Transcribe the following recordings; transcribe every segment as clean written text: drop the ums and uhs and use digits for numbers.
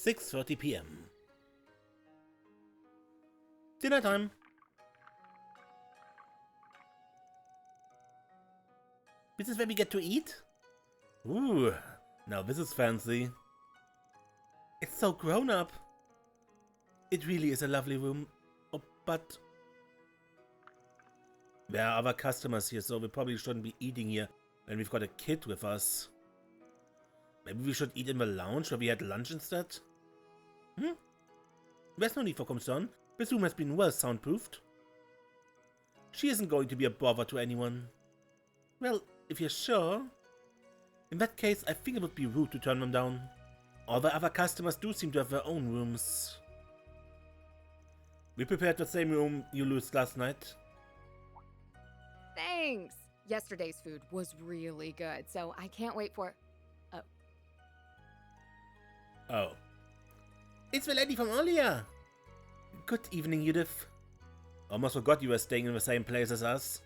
6:30 p.m. Dinner time. This is where we get to eat? Ooh, now this is fancy. It's so grown up. It really is a lovely room, but there are other customers here, so we probably shouldn't be eating here when we've got a kid with us. Maybe we should eat in the lounge where we had lunch instead? There's no need for concern. This room has been well soundproofed. She isn't going to be a bother to anyone. Well, if you're sure. In that case, I think it would be rude to turn them down. All the other customers do seem to have their own rooms. We prepared the same room you used last night. Thanks! Yesterday's food was really good, so I can't wait for... Oh. It's the lady from earlier! Good evening, Judith. Almost forgot you were staying in the same place as us.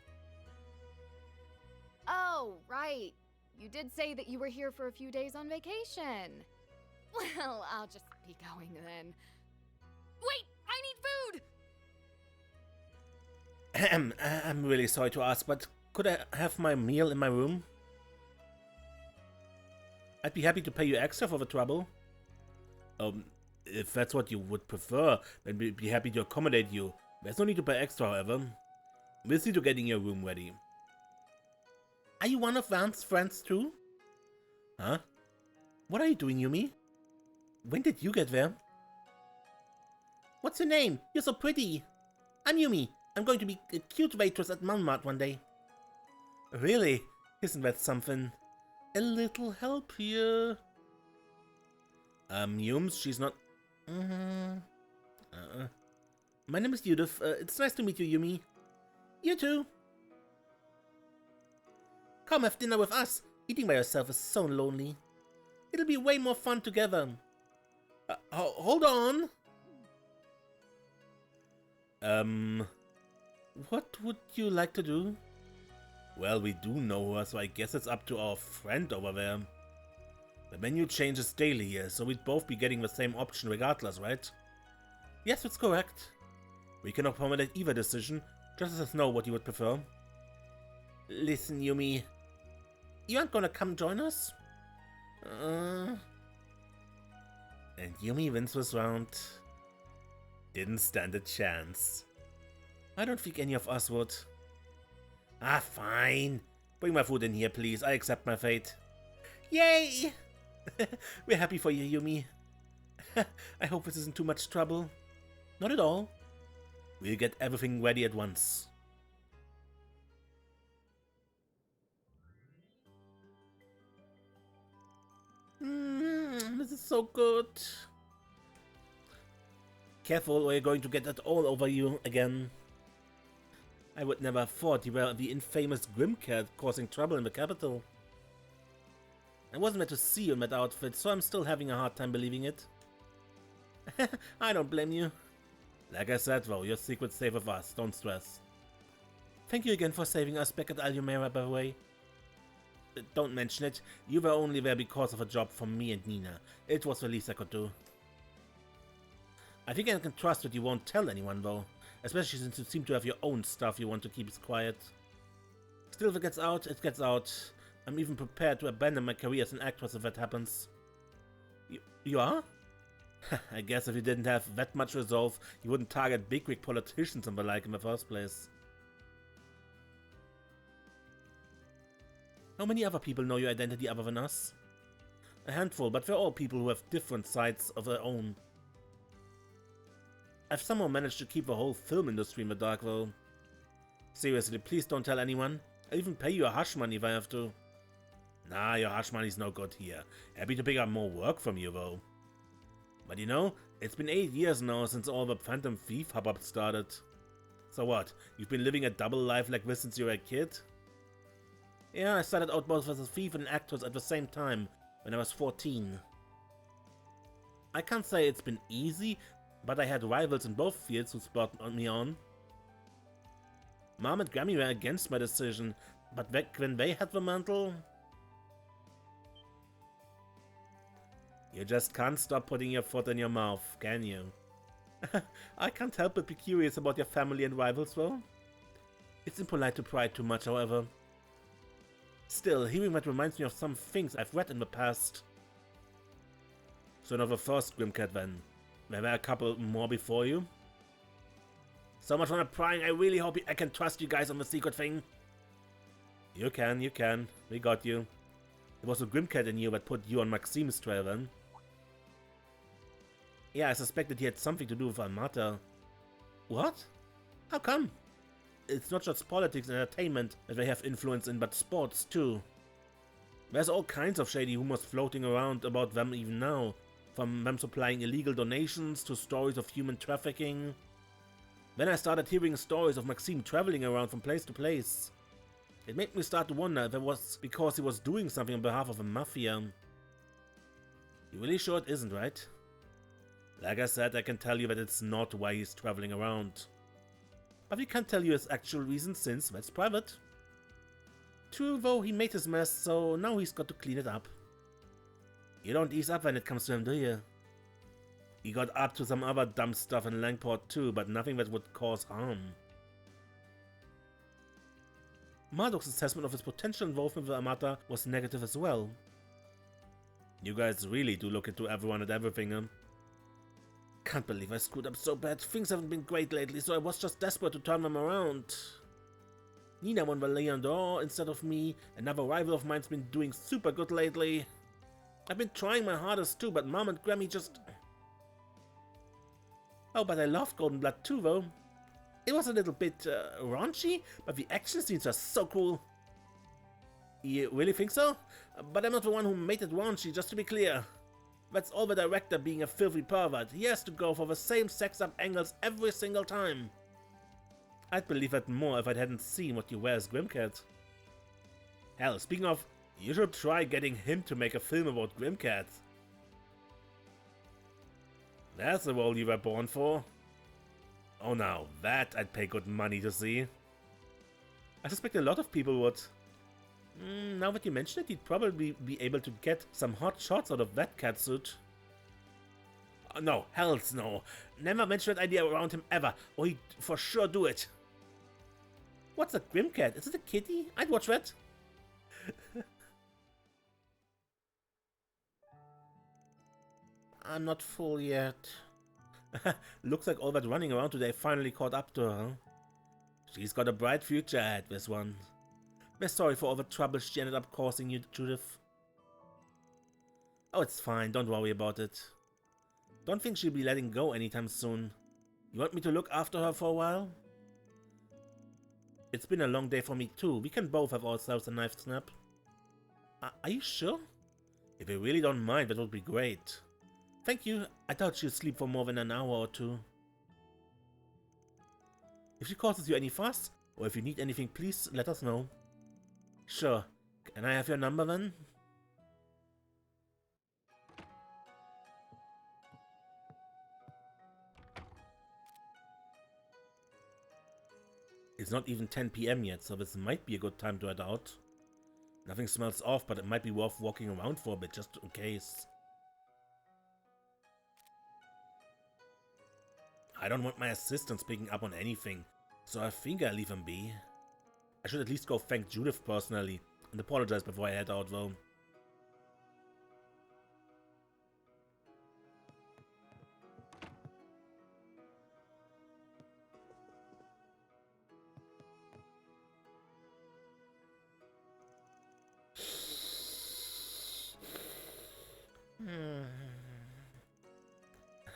Oh, right. You did say that you were here for a few days on vacation. Well, I'll just be going then. Wait! I need food! I'm really sorry to ask, but could I have my meal in my room? I'd be happy to pay you extra for the trouble. If that's what you would prefer, then we'd be happy to accommodate you. There's no need to pay extra, however. We'll see to getting your room ready. Are you one of Vam's friends too? Huh? What are you doing, Yumi? When did you get there? What's your name? You're so pretty. I'm Yumi. I'm going to be a cute waitress at Manmart one day. Really? Isn't that something? A little help here. Yums, she's not... My name is Judith. It's nice to meet you, Yumi. You too. Come have dinner with us. Eating by yourself is so lonely. It'll be way more fun together. Hold on. What would you like to do? Well, we do know her, so I guess it's up to our friend over there. The menu changes daily here, so we'd both be getting the same option regardless, right? Yes, that's correct. We can accommodate either decision, just let us know what you would prefer. Listen, Yumi. You aren't gonna come join us? And Yumi wins this round. Didn't stand a chance. I don't think any of us would. Ah, fine. Bring my food in here, please. I accept my fate. Yay! We're happy for you, Yumi. I hope this isn't too much trouble. Not at all. We'll get everything ready at once. This is so good. Careful or you're going to get that all over you again. I would never have thought you were the infamous Grimcat causing trouble in the capital. I wasn't meant to see you in that outfit, so I'm still having a hard time believing it. I don't blame you. Like I said though, your secret's safe with us, don't stress. Thank you again for saving us back at Alumera, by the way. Don't mention it, you were only there because of a job from me and Nina. It was the least I could do. I think I can trust that you won't tell anyone though, especially since you seem to have your own stuff you want to keep quiet. Still, if it gets out, it gets out. I'm even prepared to abandon my career as an actress if that happens. You are? I guess if you didn't have that much resolve, you wouldn't target bigwig politicians and the like in the first place. How many other people know your identity other than us? A handful, but they're all people who have different sides of their own. I've somehow managed to keep the whole film industry in the dark though. Seriously, please don't tell anyone. I'll even pay you a hush money if I have to. Nah, your hush money's no good here. Happy to pick up more work from you though. But you know, it's been 8 years now since all the Phantom Thief hubbub started. So what, you've been living a double life like this since you were a kid? Yeah, I started out both as a thief and an actress at the same time, when I was 14. I can't say it's been easy, but I had rivals in both fields who spurred me on. Mom and Grammy were against my decision, but back when they had the mantle... You just can't stop putting your foot in your mouth, can you? I can't help but be curious about your family and rivals, though. It's impolite to pry too much, however. Still, hearing that reminds me of some things I've read in the past. So not the first Grimcat then. There were a couple more before you? So much for not prying, I really hope I can trust you guys on the secret thing. You can. We got you. It was a Grimcat in you that put you on Maxime's trail then. Yeah, I suspected he had something to do with Armata. What? How come? It's not just politics and entertainment that they have influence in, but sports too. There's all kinds of shady rumors floating around about them even now. From them supplying illegal donations to stories of human trafficking. Then I started hearing stories of Maxime traveling around from place to place. It made me start to wonder if it was because he was doing something on behalf of a mafia. You really sure it isn't, right? Like I said, I can tell you that it's not why he's traveling around. But we can't tell you his actual reason since that's private. True, though, he made his mess, so now he's got to clean it up. You don't ease up when it comes to him, do you? He got up to some other dumb stuff in Langport too, but nothing that would cause harm. Marduk's assessment of his potential involvement with Armata was negative as well. You guys really do look into everyone and everything, huh? Can't believe I screwed up so bad. Things haven't been great lately, so I was just desperate to turn them around. Nina won the Leon d'Or instead of me. Another rival of mine's been doing super good lately. I've been trying my hardest too, but Mom and Grammy just... Oh, but I loved Golden Blood too, though. It was a little bit raunchy, but the action scenes are so cool. You really think so? But I'm not the one who made it raunchy, just to be clear. That's all the director being a filthy pervert. He has to go for the same sex-up angles every single time. I'd believe that more if I hadn't seen what you wear as Grimcat. Hell, speaking of, you should try getting him to make a film about Grimcat. That's the role you were born for. Oh now, that I'd pay good money to see. I suspect a lot of people would. Now that you mention it, he'd probably be able to get some hot shots out of that catsuit. No, hells no. Never mention that idea around him ever, or he'd for sure do it. What's a Grimcat? Is it a kitty? I'd watch that. I'm not full yet. Looks like all that running around today finally caught up to her. She's got a bright future ahead, this one. We're sorry for all the trouble she ended up causing you, Judith. Oh, it's fine, don't worry about it. Don't think she'll be letting go anytime soon. You want me to look after her for a while? It's been a long day for me too. We can both have ourselves a nice nap. Are you sure? If you really don't mind, that would be great. Thank you. I doubt she'll sleep for more than an hour or two. If she causes you any fuss, or if you need anything, please let us know. Sure. Can I have your number then? It's not even 10 PM yet, so this might be a good time to head out. Nothing smells off, but it might be worth walking around for a bit, just in case. I don't want my assistants picking up on anything, so I think I'll leave him be. I should at least go thank Judith personally, and apologize before I head out though.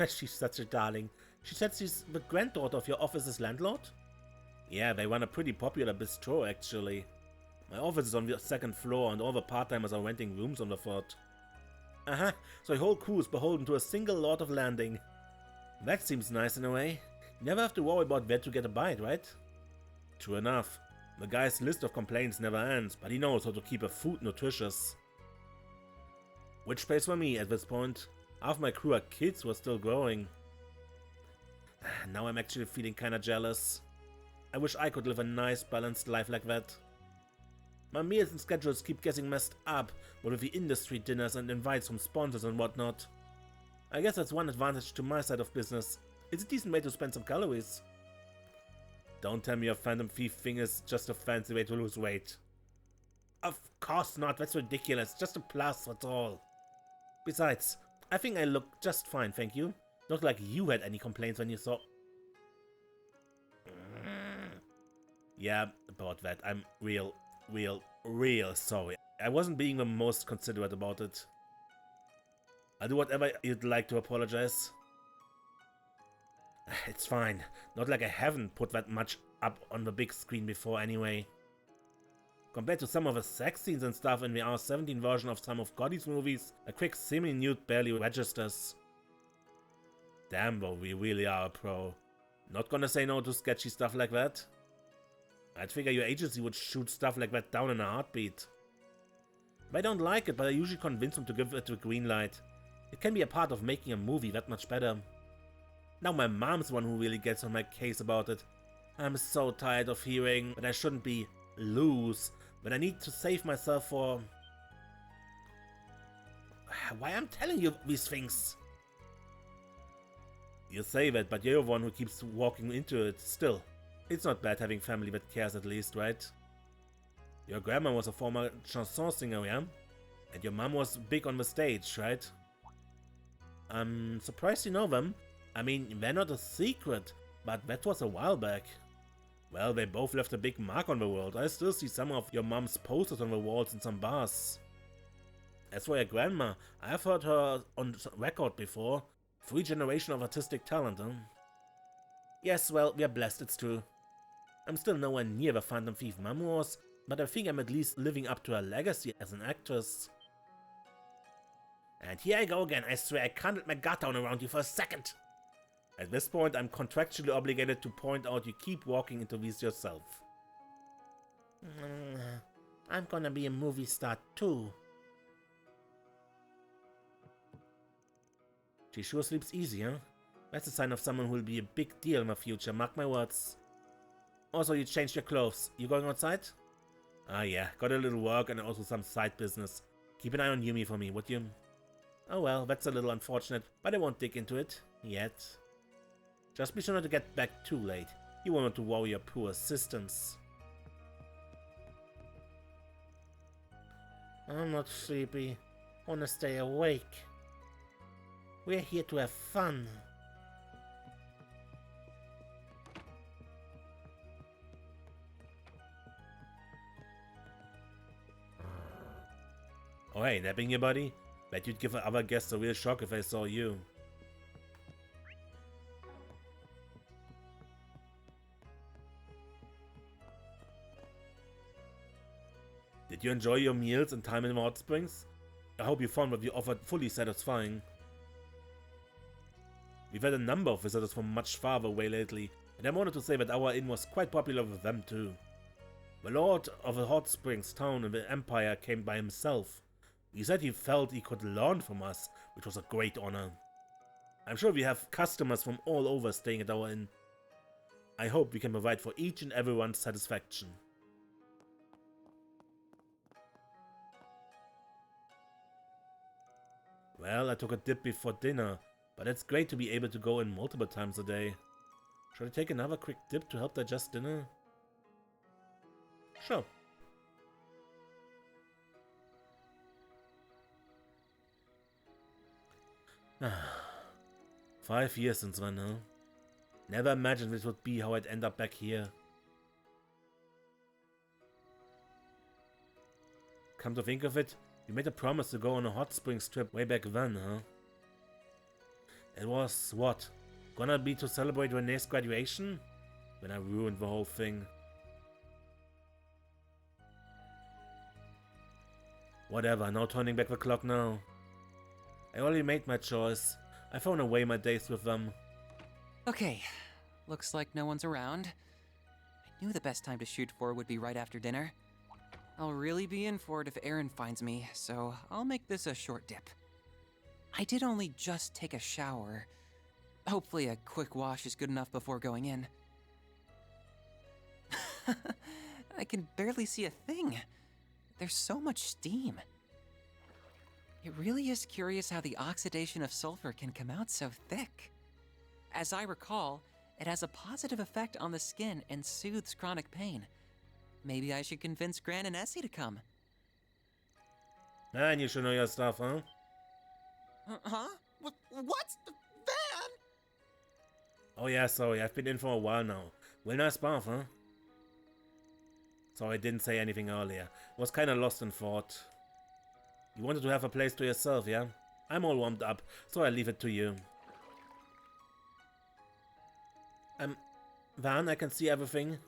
She's such a darling. She said she's the granddaughter of your office's landlord? Yeah, they run a pretty popular bistro actually. My office is on the second floor and all the part-timers are renting rooms on the third. So the whole crew is beholden to a single lord of landing. That seems nice in a way. You never have to worry about where to get a bite, right? True enough. The guy's list of complaints never ends, but he knows how to keep a food nutritious. Which pays for me at this point? Half my crew are kids who are still growing. Now I'm actually feeling kinda jealous. I wish I could live a nice, balanced life like that. My meals and schedules keep getting messed up with the industry dinners and invites from sponsors and whatnot. I guess that's one advantage to my side of business. It's a decent way to spend some calories. Don't tell me your Phantom Thief thing is just a fancy way to lose weight. Of course not, that's ridiculous. Just a plus, that's all. Besides, I think I look just fine, thank you. Not like you had any complaints when you saw... Yeah, about that. I'm real sorry. I wasn't being the most considerate about it. I'll do whatever you'd like to apologize. It's fine. Not like I haven't put that much up on the big screen before anyway. Compared to some of the sex scenes and stuff in the R17 version of some of Goddy's movies, a quick semi-nude barely registers. Damn, though, we really are a pro. Not gonna say no to sketchy stuff like that. I'd figure your agency would shoot stuff like that down in a heartbeat. I don't like it, but I usually convince them to give it the green light. It can be a part of making a movie that much better. Now my mom's the one who really gets on my case about it. I'm so tired of hearing that I shouldn't be loose, but I need to save myself for... Why I'm telling you these things? You say that, but you're the one who keeps walking into it. Still, it's not bad having family that cares at least, right? Your grandma was a former chanson singer, yeah? And your mom was big on the stage, right? I'm surprised you know them. I mean, they're not a secret, but that was a while back. Well, they both left a big mark on the world. I still see some of your mom's posters on the walls in some bars. As for your grandma, I've heard her on record before. 3 generations of artistic talent, huh? Yes, well, we're blessed, it's true. I'm still nowhere near the Phantom Thief mom was, but I think I'm at least living up to her legacy as an actress. And here I go again, I swear I can't let my guard down around you for a second. At this point, I'm contractually obligated to point out you keep walking into these yourself. I'm gonna be a movie star too. She sure sleeps easy, huh? That's a sign of someone who will be a big deal in the future, mark my words. Also, you changed your clothes. You going outside? Ah yeah, got a little work and also some side business. Keep an eye on Yumi for me, would you? Oh well, that's a little unfortunate, but I won't dig into it. Yet. Just be sure not to get back too late. You won't want to worry your poor assistants. I'm not sleepy. I wanna stay awake. We're here to have fun. Oh hey, napping your buddy? Bet you'd give other guests a real shock if I saw you. Did you enjoy your meals and time in the hot springs? I hope you found what we offered fully satisfying. We've had a number of visitors from much farther away lately, and I wanted to say that our inn was quite popular with them too. The Lord of the Hot Springs town in the Empire came by himself. He said he felt he could learn from us, which was a great honor. I'm sure we have customers from all over staying at our inn. I hope we can provide for each and everyone's satisfaction. Well, I took a dip before dinner, but it's great to be able to go in multiple times a day. Should I take another quick dip to help digest dinner? Sure. 5 years since then, huh? Never imagined this would be how I'd end up back here. Come to think of it, we made a promise to go on a hot springs trip way back then, huh? It was, what, gonna be to celebrate Renee's graduation? When I ruined the whole thing. Whatever, no turning back the clock now. I already made my choice. I thrown away my days with them. Okay, looks like no one's around. I knew the best time to shoot for would be right after dinner. I'll really be in for it if Aaron finds me, so I'll make this a short dip. I did only just take a shower. Hopefully a quick wash is good enough before going in. I can barely see a thing. there's so much steam. It really is curious how the oxidation of sulfur can come out so thick. As I recall, it has a positive effect on the skin and soothes chronic pain. Maybe I should convince Gran and Essie to come. And you should know your stuff, huh? Huh? What's the van? Oh yeah, sorry, I've been in for a while now. Well, nice bath, huh? Sorry, I didn't say anything earlier. Was kinda lost in thought. You wanted to have a place to yourself, yeah? I'm all warmed up, so I leave it to you. Van, I can see everything.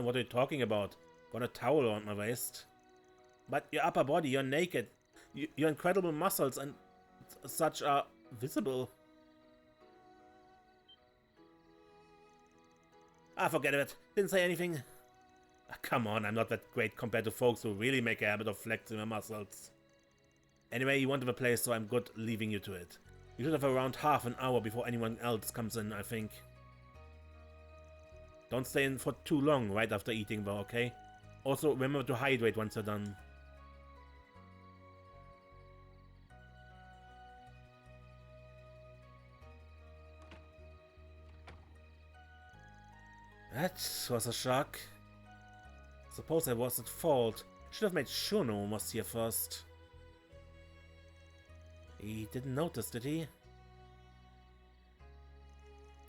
What are you talking about? Got a towel around my waist. But your upper body, you're naked. Your incredible muscles and such are visible. Forget it. Didn't say anything. Come on, I'm not that great compared to folks who really make a habit of flexing their muscles. Anyway, you wanted a place, so I'm good leaving you to it. You should have around half an hour before anyone else comes in, I think. Don't stay in for too long right after eating though, okay? Also, remember to hydrate once you're done. That was a shock. Suppose I was at fault. Should have made sure no one was here first. He didn't notice, did he?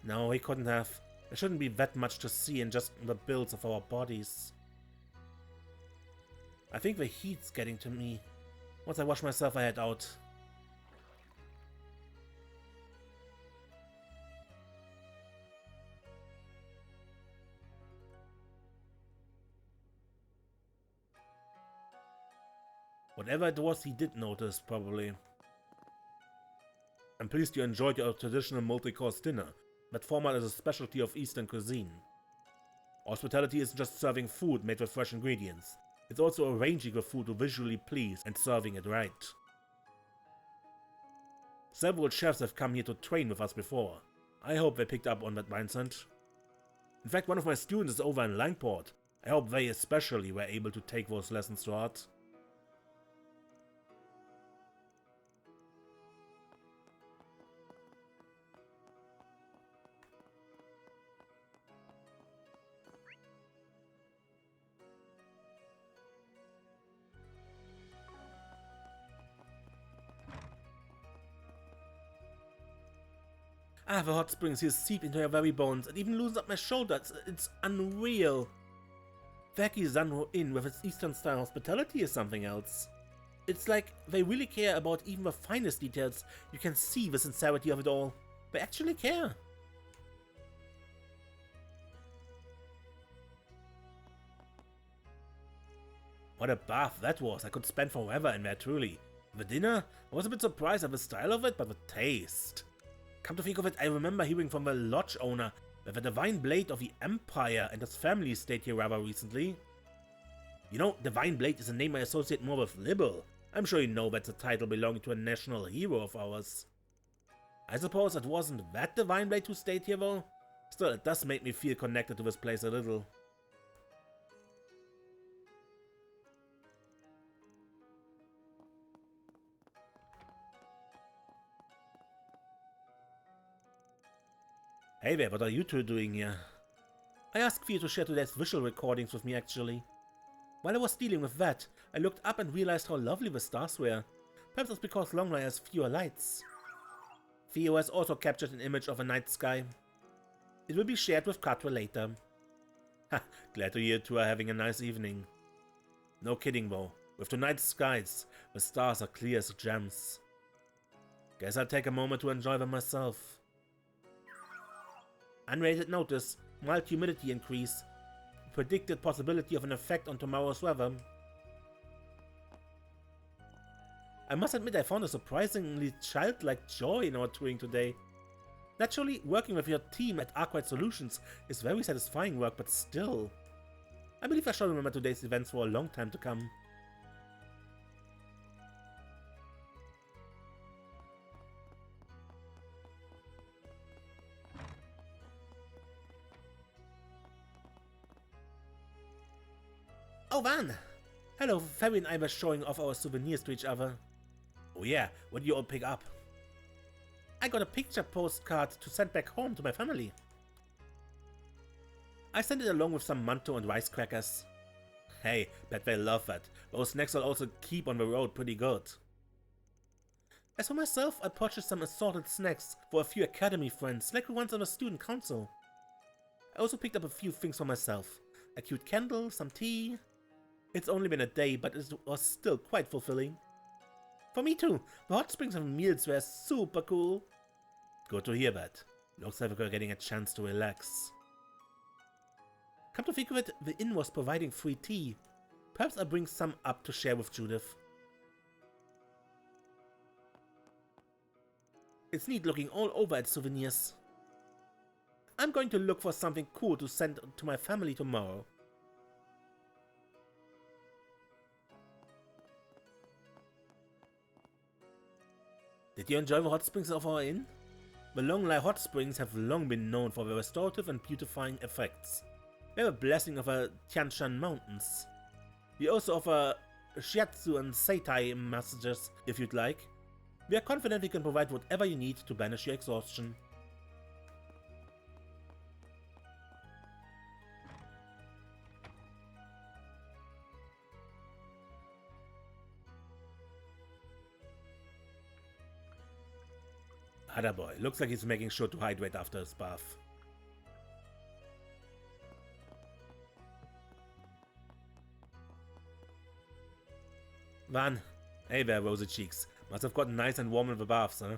No, he couldn't have. There shouldn't be that much to see in just the builds of our bodies. I think the heat's getting to me. Once I wash myself, I head out. Whatever it was, he did notice, probably. I'm pleased you enjoyed your traditional multi-course dinner. That format is a specialty of Eastern cuisine. Hospitality isn't just serving food made with fresh ingredients. It's also arranging the food to visually please and serving it right. Several chefs have come here to train with us before. I hope they picked up on that mindset. In fact, one of my students is over in Langport. I hope they especially were able to take those lessons to heart. The hot springs here seep into your very bones and even loosen up my shoulders. It's unreal. Vaki Zanro Inn with its Eastern style hospitality is something else. It's like they really care about even the finest details. You can see the sincerity of it all. They actually care. What a bath that was. I could spend forever in there, truly. The dinner? I was a bit surprised at the style of it, but the taste. Come to think of it, I remember hearing from the lodge owner that the Divine Blade of the Empire and his family stayed here rather recently. You know, Divine Blade is a name I associate more with Libel. I'm sure you know that's a title belonging to a national hero of ours. I suppose it wasn't that Divine Blade who stayed here though? Still, it does make me feel connected to this place a little. Hey there, what are you two doing here? I asked for you to share today's visual recordings with me actually. While I was dealing with that, I looked up and realized how lovely the stars were. Perhaps it's because Longlai has fewer lights. Theo has also captured an image of a night sky. It will be shared with Katra later. Ha, glad to hear you two are having a nice evening. No kidding though, with tonight's skies, the stars are clear as gems. Guess I'll take a moment to enjoy them myself. Unrated notice, mild humidity increase, predicted possibility of an effect on tomorrow's weather. I must admit I found a surprisingly childlike joy in our touring today. Naturally, working with your team at Arkwright Solutions is very satisfying work, but still. I believe I shall remember today's events for a long time to come. Oh, Van! Hello, Fairy and I were showing off our souvenirs to each other. Oh yeah, what did you all pick up? I got a picture postcard to send back home to my family. I sent it along with some manto and rice crackers. Hey, bet they love that. Those snacks will also keep on the road pretty good. As for myself, I purchased some assorted snacks for a few academy friends, like the ones on the student council. I also picked up a few things for myself. A cute candle, some tea. It's only been a day, but it was still quite fulfilling. For me too, the hot springs and meals were super cool. Good to hear that. Looks like we're getting a chance to relax. Come to think of it, the inn was providing free tea. Perhaps I'll bring some up to share with Judith. It's neat looking all over at souvenirs. I'm going to look for something cool to send to my family tomorrow. Did you enjoy the hot springs of our inn? The Longlai hot springs have long been known for their restorative and beautifying effects. They're a blessing of the Tianshan Mountains. We also offer shiatsu and seitai massages if you'd like. We are confident we can provide whatever you need to banish your exhaustion. Other boy, looks like he's making sure to hydrate after his bath. Van, hey there, rosy cheeks. Must have gotten nice and warm in the baths, huh?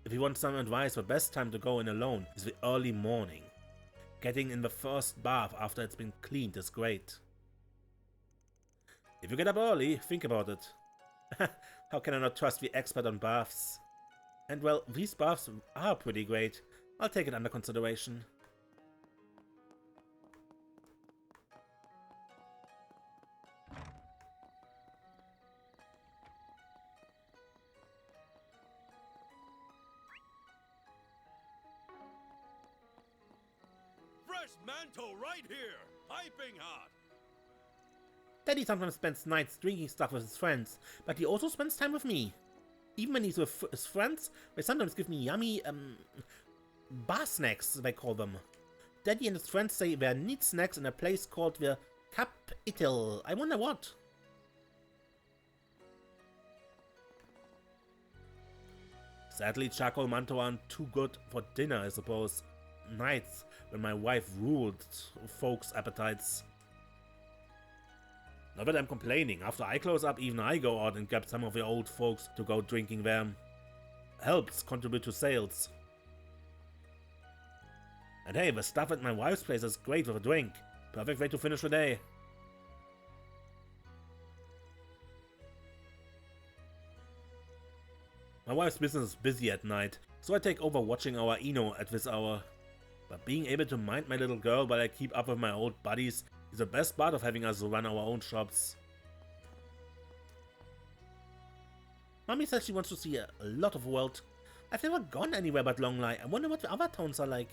If you want some advice, the best time to go in alone is the early morning. Getting in the first bath after it's been cleaned is great. If you get up early, think about it. How can I not trust the expert on baths? And well, these baths are pretty great. I'll take it under consideration. Fresh manto right here, piping hot. Daddy sometimes spends nights drinking stuff with his friends, but he also spends time with me. Even when he's with his friends, they sometimes give me yummy, bar snacks, they call them. Daddy and his friends say they're neat snacks in a place called the Capital. I wonder what? Sadly, charcoal manto aren't too good for dinner, I suppose. Nights when my wife ruled folks' appetites. Not that I'm complaining. After I close up, even I go out and grab some of the old folks to go drinking there. Helps contribute to sales. And hey, the stuff at my wife's place is great with a drink. Perfect way to finish the day. My wife's business is busy at night, so I take over watching our Ino at this hour. But being able to mind my little girl while I keep up with my old buddies is the best part of having us run our own shops. Mommy says she wants to see a lot of the world. I've never gone anywhere but Longlai. I wonder what the other towns are like.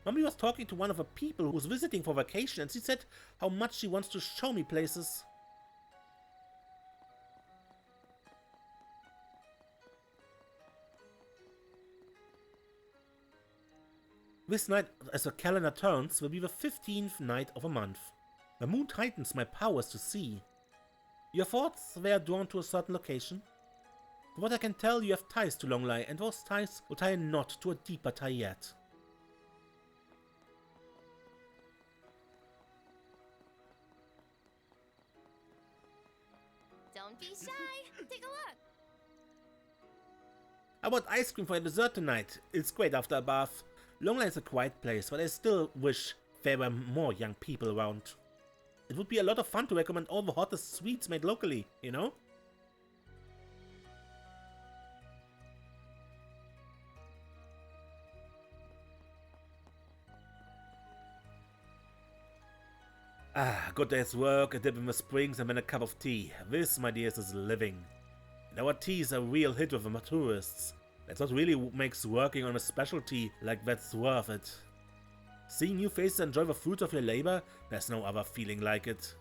Mommy was talking to one of the people who's visiting for vacation and she said how much she wants to show me places. This night, as the calendar turns, will be the 15th night of a month. The moon tightens my powers to see. Your thoughts were drawn to a certain location? From what I can tell, you have ties to Longlai, and those ties will tie a knot to a deeper tie yet. Don't be shy. Take a look. I want ice cream for dessert tonight. It's great after a bath. Longlai is a quiet place, but I still wish there were more young people around. It would be a lot of fun to recommend all the hottest sweets made locally, you know? Ah, good day's work, a dip in the springs, and then a cup of tea. This, my dears, is living. And our tea is a real hit with the tourists. That's what really makes working on a specialty like that's worth it. Seeing new faces enjoy the fruits of your labor, there's no other feeling like it.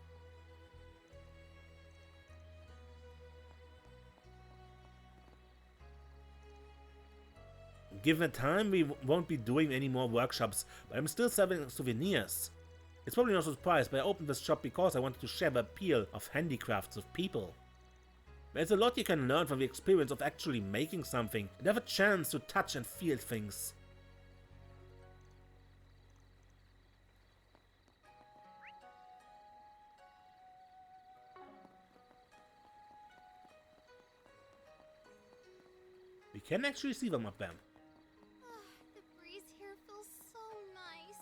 Given time, we won't be doing any more workshops, but I'm still selling souvenirs. It's probably no surprise, but I opened this shop because I wanted to share the appeal of handicrafts with people. There's a lot you can learn from the experience of actually making something and have a chance to touch and feel things. We can actually see them up there. The breeze here feels so nice.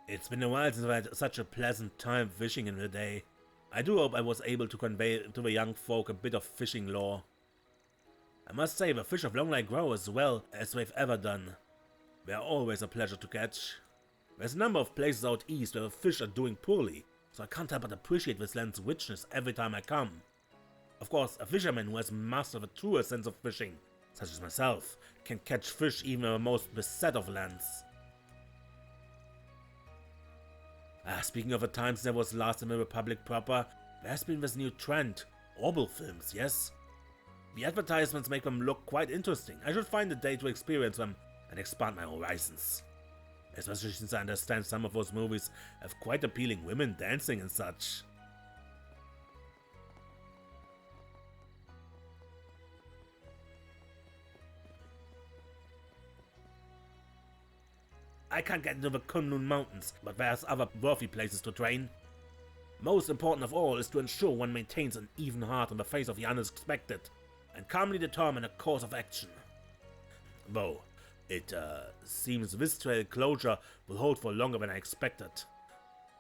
It's been a while since I had such a pleasant time fishing in the day. I do hope I was able to convey to the young folk a bit of fishing lore. I must say, the fish of Longlai grow as well as they've ever done. They are always a pleasure to catch. There's a number of places out east where the fish are doing poorly, so I can't help but appreciate this land's richness every time I come. Of course, a fisherman who has mastered a truer sense of fishing, such as myself, can catch fish even in the most beset of lands. Speaking of the times there was last in the Republic proper, there has been this new trend, Orbital films, yes? The advertisements make them look quite interesting. I should find a day to experience them and expand my horizons. Especially since I understand some of those movies have quite appealing women dancing and such. I can't get into the Kunlun Mountains, but there's other worthy places to train. Most important of all is to ensure one maintains an even heart in the face of the unexpected, and calmly determine a course of action. Though, it seems this trail closure will hold for longer than I expected.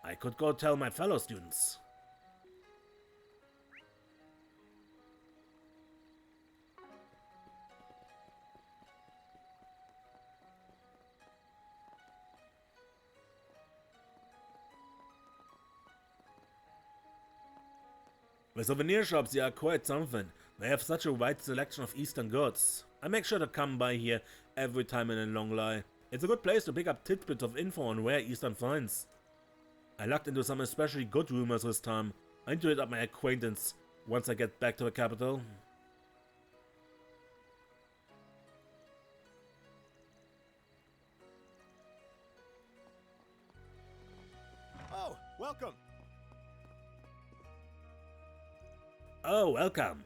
I could go tell my fellow students. The souvenir shops here are quite something. They have such a wide selection of Eastern goods. I make sure to come by here every time in Longlai. It's a good place to pick up tidbits of info on rare Eastern finds. I lucked into some especially good rumors this time. I need to hit up my acquaintance once I get back to the capital. Oh, welcome. Oh, welcome.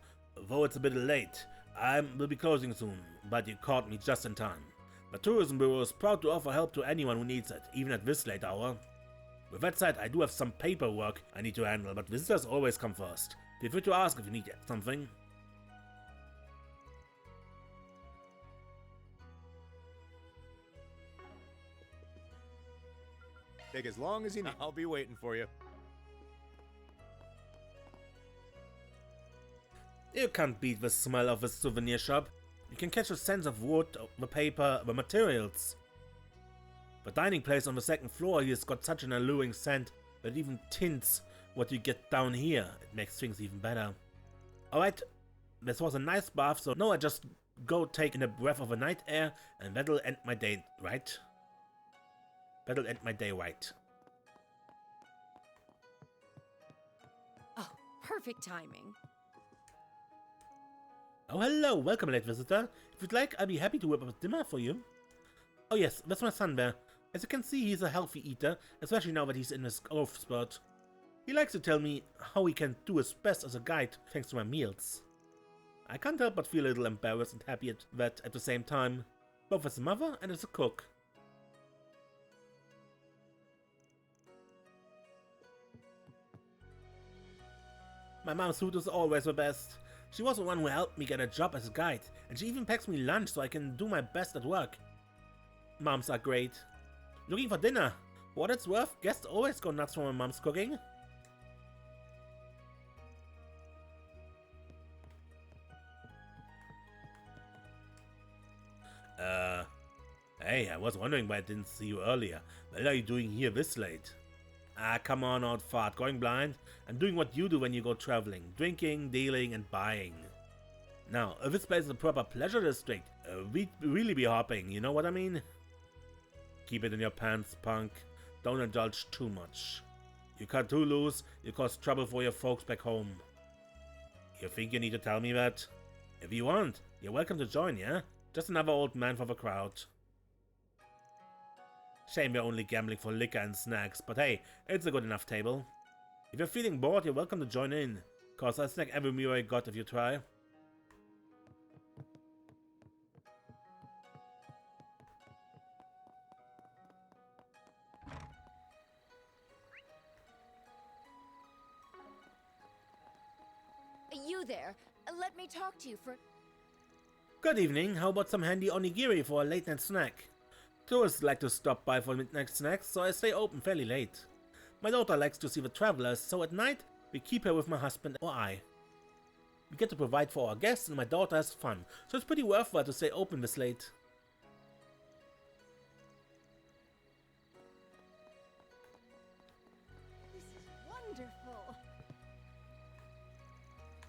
Though it's a bit late, I will be closing soon, but you caught me just in time. The Tourism Bureau is proud to offer help to anyone who needs it, even at this late hour. With that said, I do have some paperwork I need to handle, but visitors always come first. Feel free to ask if you need something. Take as long as you need. I'll be waiting for you. You can't beat the smell of a souvenir shop. You can catch a sense of wood, the paper, the materials. The dining place on the second floor here has got such an alluring scent that it even tints what you get down here. It makes things even better. Alright, this was a nice bath, so now I just go take in a breath of the night air and that'll end my day, right? That'll end my day right. Oh, perfect timing. Oh, hello, welcome, late visitor. If you'd like, I'd be happy to whip up dinner for you. Oh yes, that's my son there. As you can see, he's a healthy eater, especially now that he's in his growth spurt. He likes to tell me how he can do his best as a guide thanks to my meals. I can't help but feel a little embarrassed and happy at that at the same time, both as a mother and as a cook. My mom's food is always the best. She was the one who helped me get a job as a guide, and she even packs me lunch so I can do my best at work. Moms are great. Looking for dinner. For what it's worth, guests always go nuts for my mom's cooking. Hey, I was wondering why I didn't see you earlier. What are you doing here this late? Ah, come on, old fart. Going blind? I'm doing what you do when you go traveling. Drinking, dealing, and buying. Now, if this place is a proper pleasure district, we'd really be hopping, you know what I mean? Keep it in your pants, punk. Don't indulge too much. You cut too loose, you cause trouble for your folks back home. You think you need to tell me that? If you want, you're welcome to join, yeah? Just another old man for the crowd. Shame we're only gambling for liquor and snacks, but hey, it's a good enough table. If you're feeling bored, you're welcome to join in, cause I'll snack every meal I got if you try. You there. Let me talk to you for... Good evening, how about some handy onigiri for a late night snack? Tourists like to stop by for midnight snacks, so I stay open fairly late. My daughter likes to see the travelers, so at night we keep her with my husband or I. We get to provide for our guests and my daughter has fun, so it's pretty worthwhile to stay open this late. This is wonderful.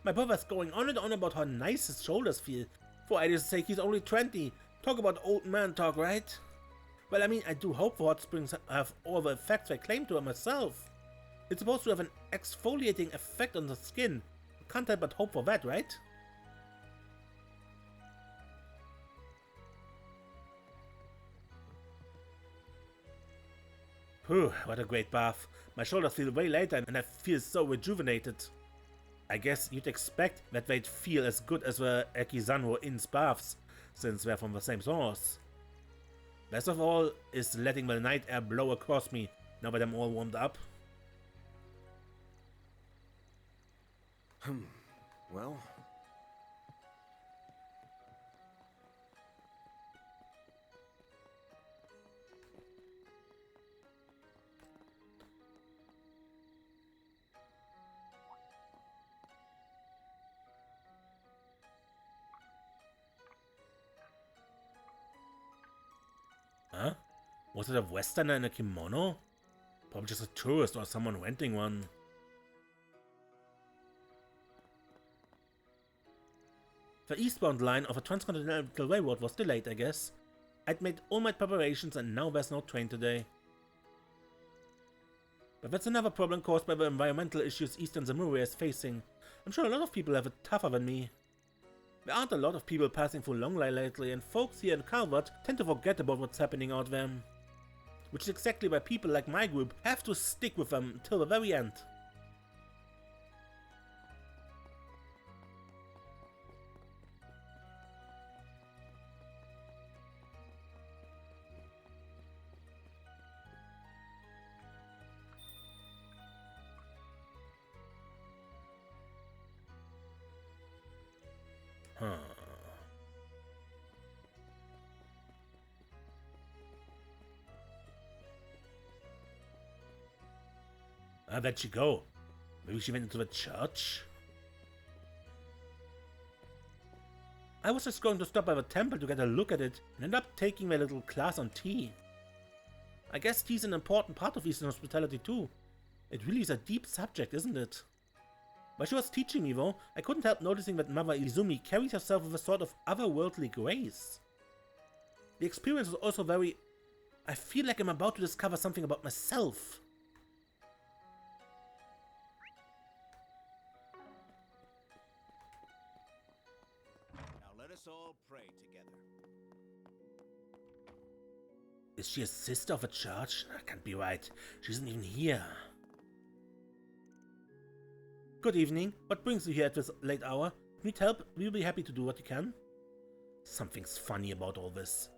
My brother's going on and on about how nice his shoulders feel. For Ida's sake, he's only 20. Talk about old man talk, right? Well, I mean, I do hope the hot springs have all the effects I claim to myself. It's supposed to have an exfoliating effect on the skin. Can't help but hope for that, right? Whew, what a great bath. My shoulders feel way lighter and I feel so rejuvenated. I guess you'd expect that they'd feel as good as the Ekizanro Inn's baths, since they're from the same source. Best of all is letting the night air blow across me now that I'm all warmed up. Well... Huh? Was it a westerner in a kimono? Probably just a tourist or someone renting one. The eastbound line of a transcontinental railroad was delayed, I guess. I'd made all my preparations and now there's no train today. But that's another problem caused by the environmental issues Eastern Zamuria is facing. I'm sure a lot of people have it tougher than me. There aren't a lot of people passing through Longlai lately, and folks here in Calvert tend to forget about what's happening out there. Which is exactly why people like my group have to stick with them till the very end. Huh. Where'd she go? Maybe she went into the church? I was just going to stop by the temple to get a look at it and end up taking my little class on tea. I guess tea's an important part of Eastern hospitality too. It really is a deep subject, isn't it? While she was teaching me though, I couldn't help noticing that Mother Izumi carries herself with a sort of otherworldly grace. The experience was also very... I feel like I'm about to discover something about myself. Now let us all pray together. Is she a sister of a church? That can't be right. She isn't even here. Good evening. What brings you here at this late hour? Need help? We'll be happy to do what you can. Something's funny about all this.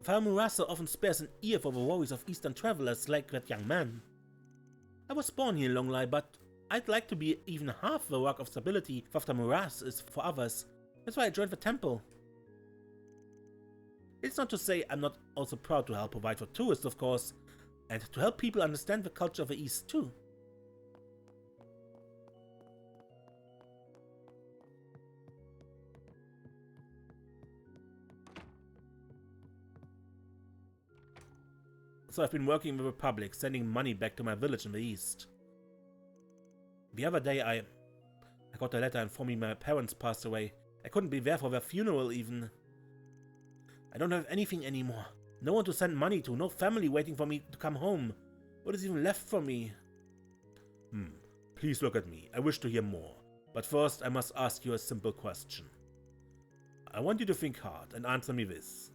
Father Murasa often spares an ear for the worries of Eastern travelers like that young man. I was born here in Longlai, but I'd like to be even half the rock of stability Father Murasa is for others. That's why I joined the temple. It's not to say I'm not also proud to help provide for tourists, of course, and to help people understand the culture of the East too. So I've been working with the Republic, sending money back to my village in the East. The other day I got a letter informing my parents passed away. I couldn't be there for their funeral even. I don't have anything anymore. No one to send money to, no family waiting for me to come home. What is even left for me? Please look at me. I wish to hear more. But first, I must ask you a simple question. I want you to think hard and answer me this.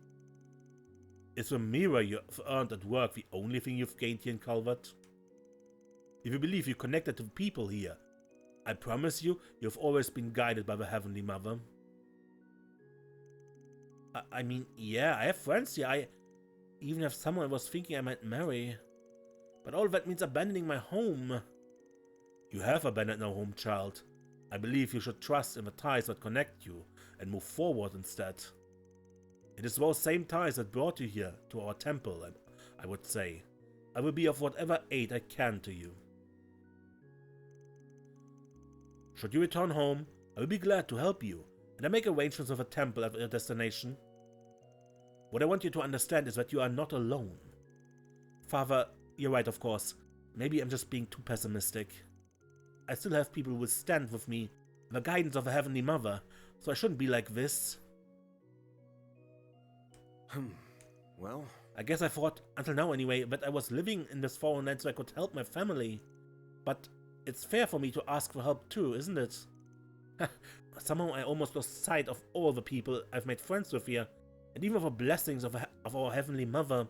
Is the mirror you've earned at work the only thing you've gained here in Calvert? If you believe you're connected to the people here, I promise you, you've always been guided by the Heavenly Mother. I mean, yeah, I have friends here. I even have someone I was thinking I might marry. But all that means abandoning my home. You have abandoned no home, child. I believe you should trust in the ties that connect you and move forward instead. It is those same ties that brought you here to our temple, and I would say, I will be of whatever aid I can to you. Should you return home, I will be glad to help you, and I make arrangements with a temple at your destination. What I want you to understand is that you are not alone. Father, you're right, of course. Maybe I'm just being too pessimistic. I still have people who will stand with me, the guidance of a Heavenly Mother, so I shouldn't be like this. Well, I guess I thought, until now anyway, that I was living in this foreign land so I could help my family. But it's fair for me to ask for help too, isn't it? Somehow I almost lost sight of all the people I've made friends with here, and even of the blessings of our Heavenly Mother.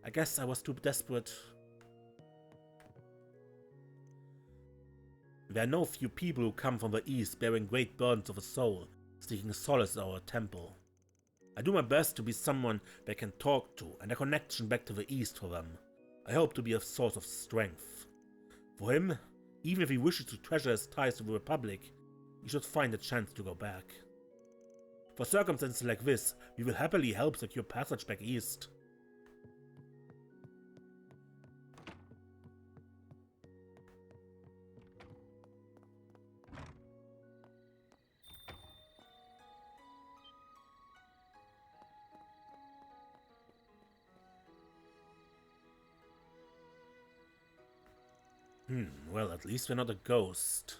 I guess I was too desperate. There are no few people who come from the east bearing great burdens of the soul, seeking solace in our temple. I do my best to be someone they can talk to and a connection back to the east for them. I hope to be a source of strength. For him, even if he wishes to treasure his ties to the Republic, he should find a chance to go back. For circumstances like this, we will happily help secure passage back east. Well, at least we're not a ghost.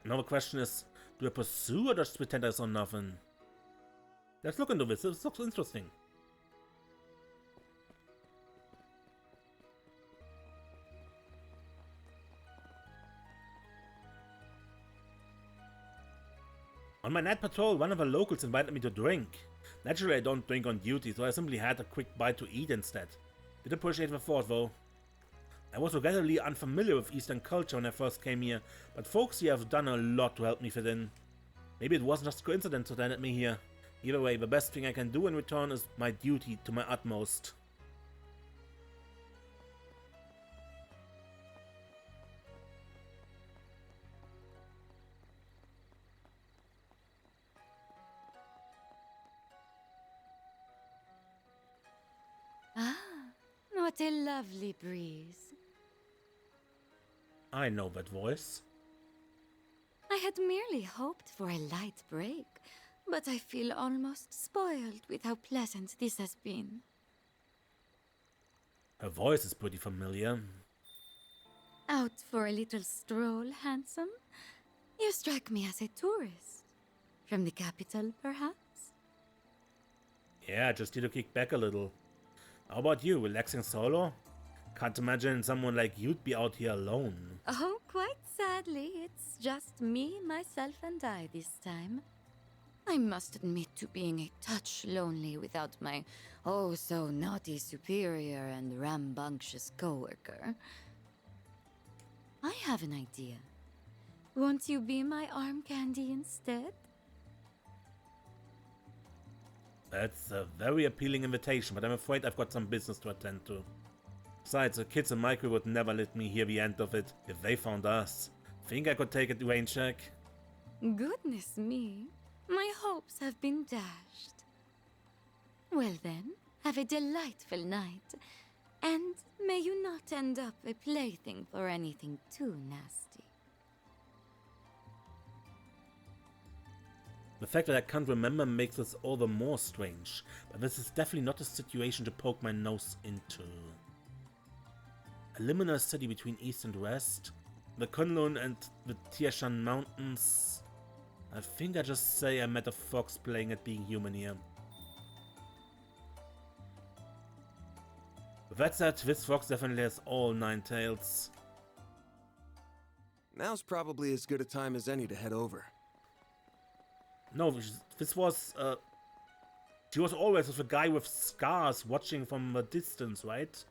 Now the question is, do I pursue or just pretend I saw nothing? Let's look into this. This looks interesting. On my night patrol, one of the locals invited me to drink. Naturally, I don't drink on duty, so I simply had a quick bite to eat instead. Did appreciate the thought, though. I was regrettably unfamiliar with Eastern culture when I first came here, but folks here have done a lot to help me fit in. Maybe it wasn't just coincidence that landed me here. Either way, the best thing I can do in return is my duty to my utmost. Ah, what a lovely breeze. I know that voice. I had merely hoped for a light break, but I feel almost spoiled with how pleasant this has been. Her voice is pretty familiar. Out for a little stroll, handsome? You strike me as a tourist. From the capital, perhaps? Yeah, just need to kick back a little. How about you, relaxing solo? Can't imagine someone like you'd be out here alone. Oh, quite sadly, it's just me, myself, and I this time. I must admit to being a touch lonely without my oh-so-naughty superior and rambunctious coworker. I have an idea. Won't you be my arm candy instead? That's a very appealing invitation, but I'm afraid I've got some business to attend to. Besides, the kids in my crew would never let me hear the end of it if they found us. Think I could take a rain check? Goodness me, my hopes have been dashed. Well then, have a delightful night, and may you not end up a plaything for anything too nasty. The fact that I can't remember makes this all the more strange, but this is definitely not a situation to poke my nose into. A liminal city between east and west, the Kunlun and the Tiashan Mountains. I think I just say I met a fox playing at being human here. With That said, this fox definitely has all 9 tails. Now's probably as good a time as any to head over. No, this was... she was always with a guy with scars watching from a distance, right?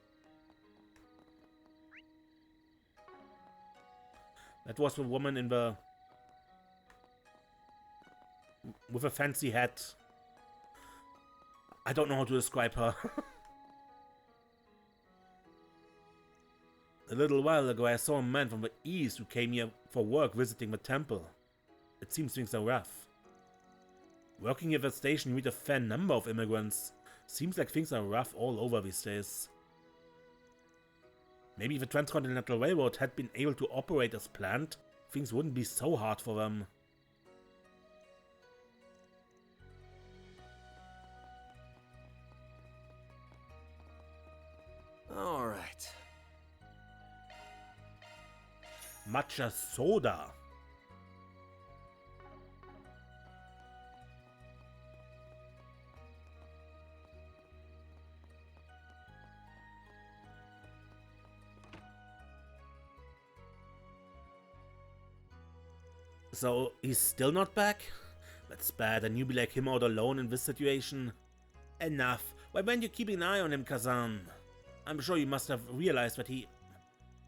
That was the woman in the... with a fancy hat. I don't know how to describe her. A little while ago I saw a man from the east who came here for work visiting the temple. It seems things are rough. Working at the station you meet a fair number of immigrants. Seems like things are rough all over these days. Maybe if the Transcontinental Railroad had been able to operate as planned, things wouldn't be so hard for them. All right. Matcha soda. So, he's still not back? That's bad, a newbie like him out alone in this situation. Enough. Why weren't you keeping an eye on him, Kazan? I'm sure you must have realized that he...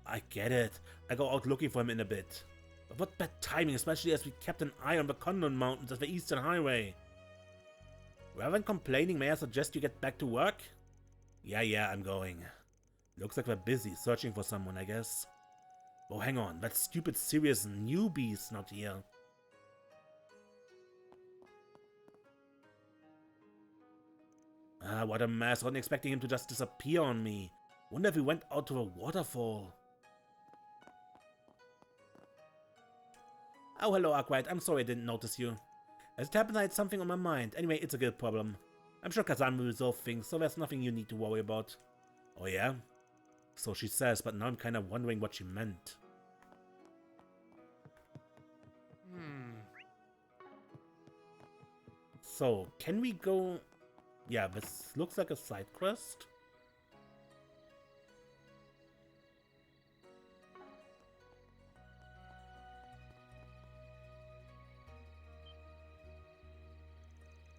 I get it. I go out looking for him in a bit. But what bad timing, especially as we kept an eye on the Condon Mountains as the Eastern Highway. Rather than complaining, may I suggest you get back to work? Yeah, I'm going. Looks like we're busy, searching for someone, I guess. Oh, hang on, that stupid serious newbie's not here. Ah, what a mess. I wasn't expecting him to just disappear on me. Wonder if he went out to a waterfall. Oh, hello, Arkwright. I'm sorry I didn't notice you. As it happens, I had something on my mind. Anyway, it's a good problem. I'm sure Kazan will resolve things, so there's nothing you need to worry about. Oh, yeah? So she says, but now I'm kind of wondering what she meant. So, can we go... Yeah, this looks like a side quest.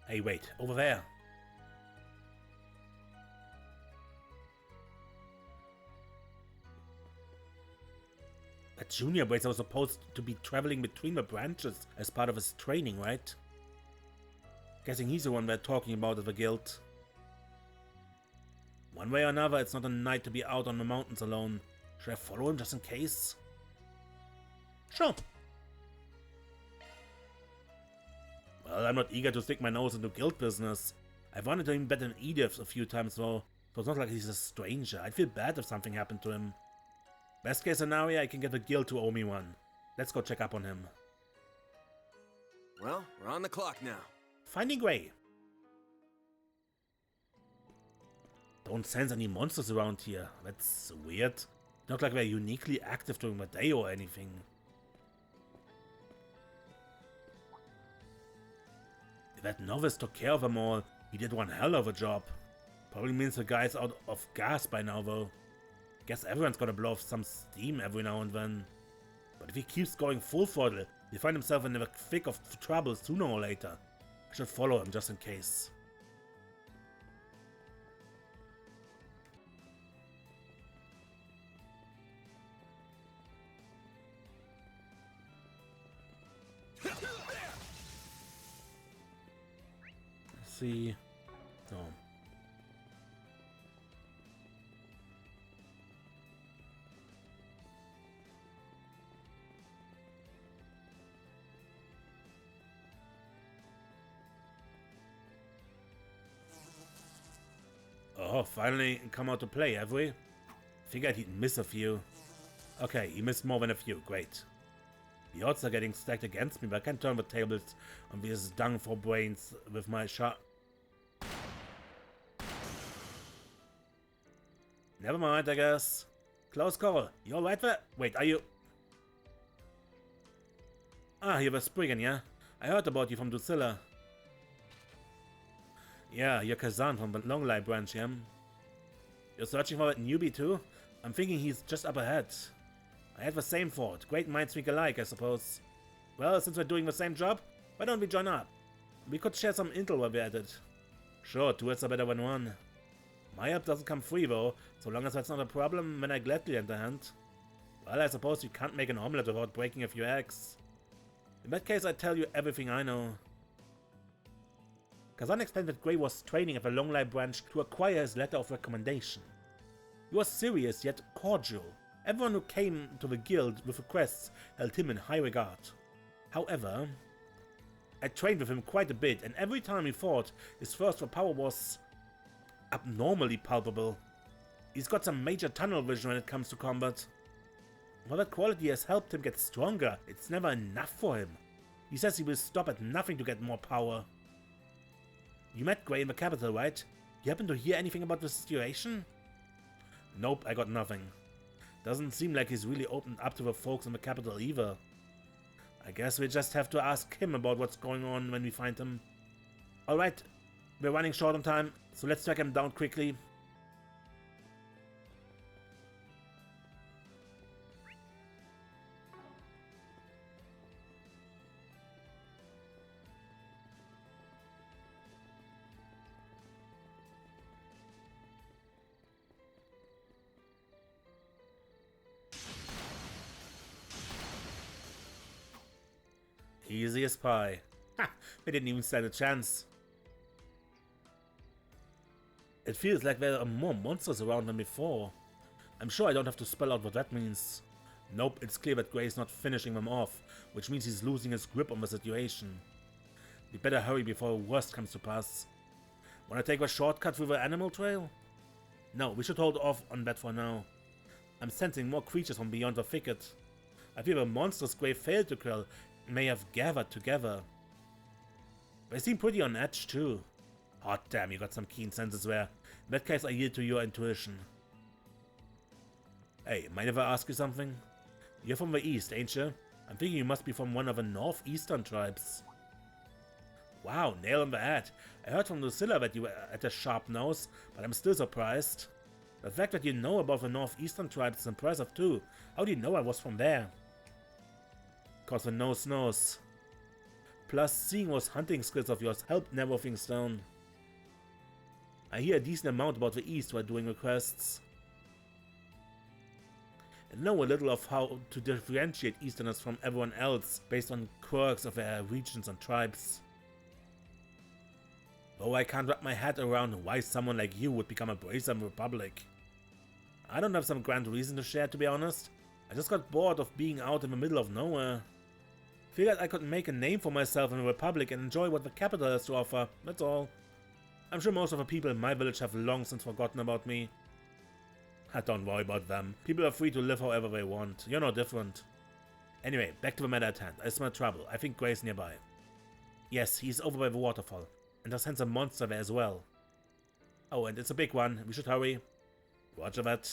Hey, wait, over there. That junior bracer was supposed to be traveling between the branches as part of his training, right? Guessing he's the one we're talking about at the guild. One way or another, it's not a night to be out on the mountains alone. Should I follow him just in case? Sure. Well, I'm not eager to stick my nose into guild business. I've run into him better than Edith a few times though, so it's not like he's a stranger. I'd feel bad if something happened to him. Best case scenario, I can get the guild to owe me one. Let's go check up on him. Well, we're on the clock now. Finding Gray. Don't sense any monsters around here. That's weird. Not like they're uniquely active during the day or anything. If that novice took care of them all, he did one hell of a job. Probably means the guy's out of gas by now though. Guess everyone's gonna blow off some steam every now and then. But if he keeps going full throttle, he'll find himself in the thick of trouble sooner or later. I should follow him just in case. Let's see. No. Oh, finally come out to play, have we? Figured he'd miss a few. Okay, he missed more than a few, great. The odds are getting stacked against me, but I can't turn the tables on these dung for brains with my shot. Never mind, I guess. Close call. You alright there? Wait, are you... Ah, you're the Spriggan, yeah? I heard about you from Drusilla. Yeah, you're Kazan from the Longlai branch, yeah? You're searching for that newbie too? I'm thinking he's just up ahead. I had the same thought. Great minds think alike, I suppose. Well, since we're doing the same job, why don't we join up? We could share some intel while we're at it. Sure, two heads are better than one. My help doesn't come free though, so long as that's not a problem, then I gladly lend a hand. Well, I suppose you can't make an omelette without breaking a few eggs. In that case, I tell you everything I know. Kazan explained that Gray was training at the Longlai branch to acquire his letter of recommendation. He was serious yet cordial. Everyone who came to the guild with requests held him in high regard. However, I trained with him quite a bit, and every time he fought, his thirst for power was abnormally palpable. He's got some major tunnel vision when it comes to combat. While that quality has helped him get stronger, it's never enough for him. He says he will stop at nothing to get more power. You met Gray in the capital, right? You happen to hear anything about the situation? Nope, I got nothing. Doesn't seem like he's really opened up to the folks in the capital either. I guess we just have to ask him about what's going on when we find him. Alright, we're running short on time, so let's track him down quickly. Easy as pie. Ha! We didn't even stand a chance. It feels like there are more monsters around than before. I'm sure I don't have to spell out what that means. Nope, it's clear that Gray's not finishing them off, which means he's losing his grip on the situation. We better hurry before the worst comes to pass. Wanna take a shortcut through the animal trail? No, we should hold off on that for now. I'm sensing more creatures from beyond the thicket. I feel the monsters Gray failed to kill may have gathered together. They seem pretty on edge too. Hot damn, you got some keen senses there. In that case, I yield to your intuition. Hey, mind if I ask you something? You're from the east, ain't you? I'm thinking you must be from one of the northeastern tribes. Wow, nail on the head. I heard from Lucilla that you were at a sharp nose, but I'm still surprised. The fact that you know about the northeastern tribes is impressive too. How do you know I was from there? Cause the nose knows. Plus, seeing those hunting skills of yours helped narrow things down. I hear a decent amount about the east while doing requests. And know a little of how to differentiate easterners from everyone else based on quirks of their regions and tribes. Though I can't wrap my head around why someone like you would become a brazen republic. I don't have some grand reason to share, to be honest. I just got bored of being out in the middle of nowhere. Figured I could make a name for myself in the Republic and enjoy what the capital has to offer, that's all. I'm sure most of the people in my village have long since forgotten about me. Don't worry about them. People are free to live however they want. You're no different. Anyway, back to the matter at hand. I smell trouble. I think Gray's nearby. Yes, he's over by the waterfall. And I sense a monster there as well. Oh, and it's a big one. We should hurry. Roger that.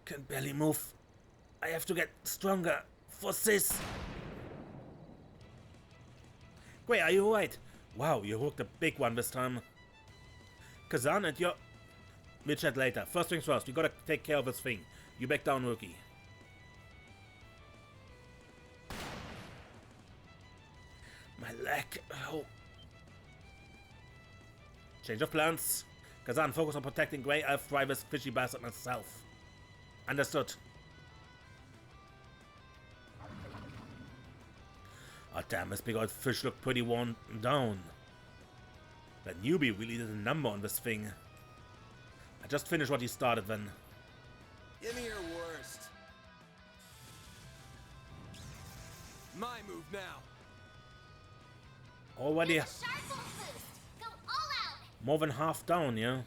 Can barely move. I have to get stronger for this. Wait, are you alright? Wow, you hooked a big one this time. Kazan and your... We'll chat later. First things first, we gotta take care of this thing. You back down, rookie. My leg. Oh. Change of plans. Kazan, focus on protecting Gray. I'll fry this fishy bastard myself. Understood. Oh damn, this big old fish looked pretty worn down. That newbie really did a number on this thing. I just finished what he started then. Give me your worst. My move now. Already more than half down, yeah?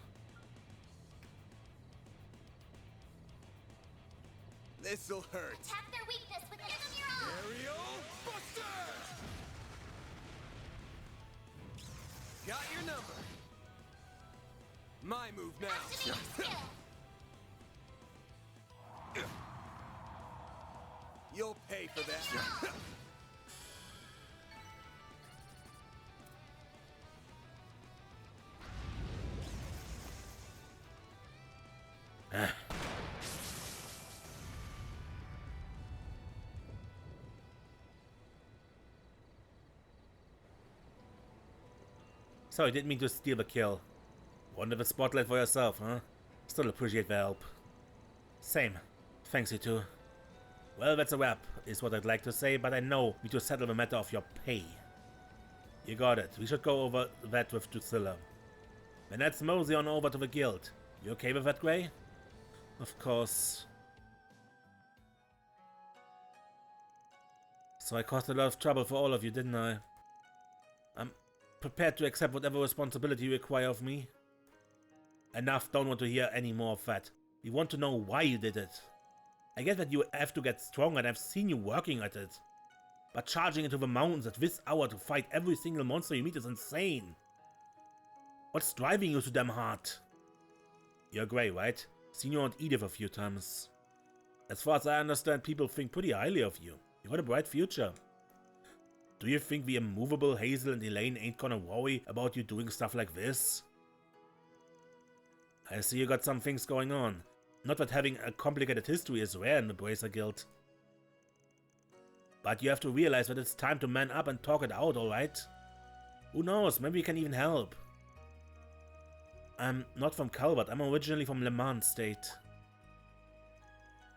This'll hurt. Attack their weakness with an enemy. Aerial Buster! Got your number. My move now. Activating skill. You'll pay for that. So I didn't mean to steal the kill. Wanted the spotlight for yourself, huh? Still appreciate the help. Same. Thanks, you two. Well, that's a wrap, is what I'd like to say, but I know we need to settle the matter of your pay. You got it. We should go over that with Drusilla. Then let's mosey on over to the guild. You okay with that, Gray? Of course. So I caused a lot of trouble for all of you, didn't I? I'm prepared to accept whatever responsibility you require of me. Enough, don't want to hear any more of that. We want to know why you did it. I get that you have to get stronger and I've seen you working at it. But charging into the mountains at this hour to fight every single monster you meet is insane. What's driving you so damn hard? You're Grey, right? Seen you on Edith a few times. As far as I understand, people think pretty highly of you. You got a bright future. Do you think the immovable Hazel and Elaine ain't gonna worry about you doing stuff like this? I see you got some things going on. Not that having a complicated history is rare in the Bracer Guild. But you have to realize that it's time to man up and talk it out, alright? Who knows, maybe we can even help. I'm not from Calvert, I'm originally from Le Mans State.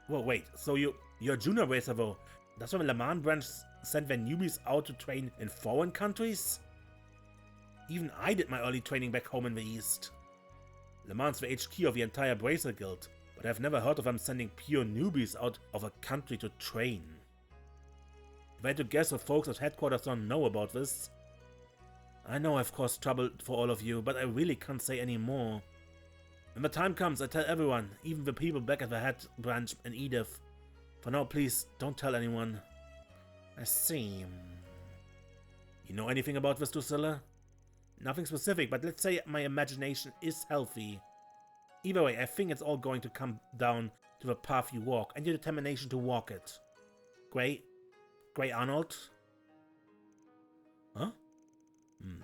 Whoa, wait, so you're a junior racer though. Does the Le Mans branch send their newbies out to train in foreign countries? Even I did my early training back home in the East. Le Mans is the HQ of the entire Bracer Guild, but I've never heard of them sending pure newbies out of a country to train. If I had to guess, the folks at headquarters don't know about this. I know I've caused trouble for all of you, but I really can't say any more. When the time comes, I tell everyone, even the people back at the head branch in Edith. For now, please, don't tell anyone. I see. You know anything about this, Drusilla? Nothing specific, but let's say my imagination is healthy. Either way, I think it's all going to come down to the path you walk and your determination to walk it. Grey Arnold? Huh?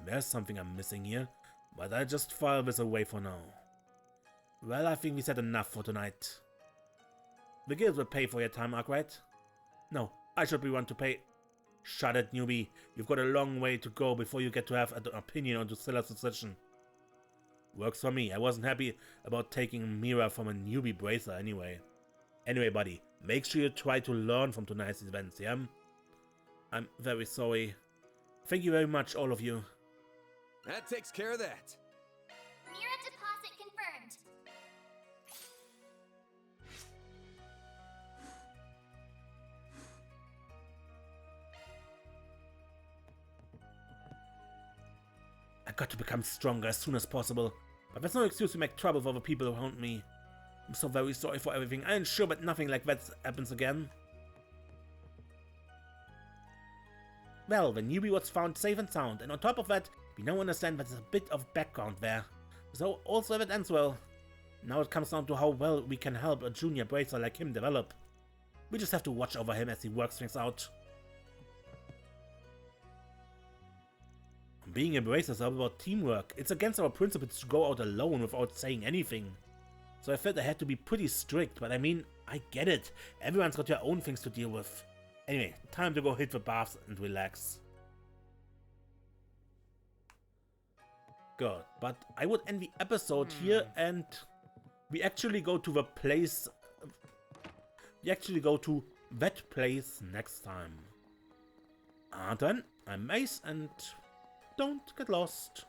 There's something I'm missing here, but I'll just file this away for now. Well, I think we said enough for tonight. The guild will pay for your time, Arkwright. No, I should be one to pay. Shut it, newbie. You've got a long way to go before you get to have an opinion on Drusilla's decision. Works for me. I wasn't happy about taking Mira from a newbie bracer anyway. Anyway, buddy, make sure you try to learn from tonight's events, yeah? I'm very sorry. Thank you very much, all of you. That takes care of that. Mira deposit confirmed. I got to become stronger as soon as possible. But that's no excuse to make trouble for the people around me. I'm so very sorry for everything. I ensure that nothing like that happens again. Well, the newbie was found safe and sound, and on top of that, we now understand that there's a bit of background there. So also if it ends well. Now it comes down to how well we can help a junior bracer like him develop. We just have to watch over him as he works things out. Being a bracer is all about teamwork. It's against our principles to go out alone without saying anything. So I felt I had to be pretty strict, but I mean, I get it. Everyone's got their own things to deal with. Anyway, time to go hit the baths and relax. Good, but I would end the episode here and we actually go to the place... We actually go to that place next time. And then, I'm Mace and don't get lost.